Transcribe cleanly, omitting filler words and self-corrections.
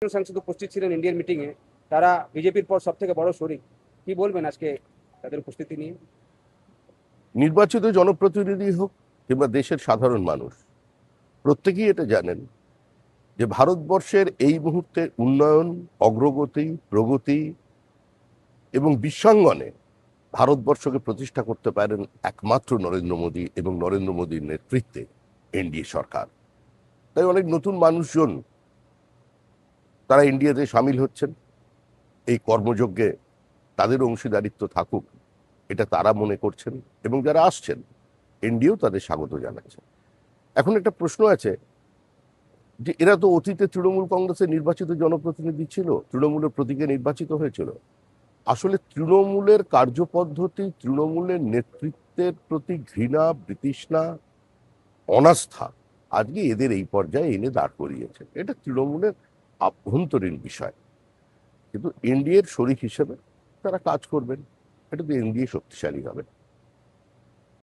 সাংসদ উপস্থিত ছিলেন ইন্ডিয়ান মিটিং এ। তারা বিজেপির পর সবথেকে বড় শরিক। কি বলবেন আজকে তাদের উপস্থিতি নিয়ে? নির্বাচিত জনপ্রতিনিধি হোক কিংবা দেশের সাধারণ মানুষ, প্রত্যেকেই এটা জানেন যে ভারতবর্ষের এই মুহূর্তে উন্নয়ন, অগ্রগতি, প্রগতি এবং বিশ্বাঙ্গনে ভারতবর্ষকে প্রতিষ্ঠা করতে পারেন একমাত্র নরেন্দ্র মোদী এবং নরেন্দ্র মোদীর নেতৃত্বে এনডিএ সরকার। তাই অনেক নতুন মানুষজন তারা ইন্ডিয়াতে সামিল হচ্ছেন। এই কর্মযজ্ঞে তাদের অংশীদারিত্ব থাকুক, এটা তারা মনে করছেন, এবং যারা আসছেন এনডিএও তাদের স্বাগত জানাচ্ছে। এখন একটা প্রশ্ন আছে যে এরা তো অতীতে তৃণমূল কংগ্রেসের নির্বাচিত জনপ্রতিনিধি ছিল, তৃণমূলের প্রতীকে নির্বাচিত হয়েছিল। আসলে তৃণমূলের কার্যপদ্ধতি, তৃণমূলের নেতৃত্বের প্রতি ঘৃণা, বিতৃষ্ণা, অনাস্থা আজকে এদের এই পর্যায়ে এনে দাঁড় করিয়েছে। এটা তৃণমূলের আভ্যন্তরীণ বিষয়, কিন্তু এনডিএর শরিক হিসেবে তারা কাজ করবেন। এটা তো এনডিএ শক্তিশালী হবে।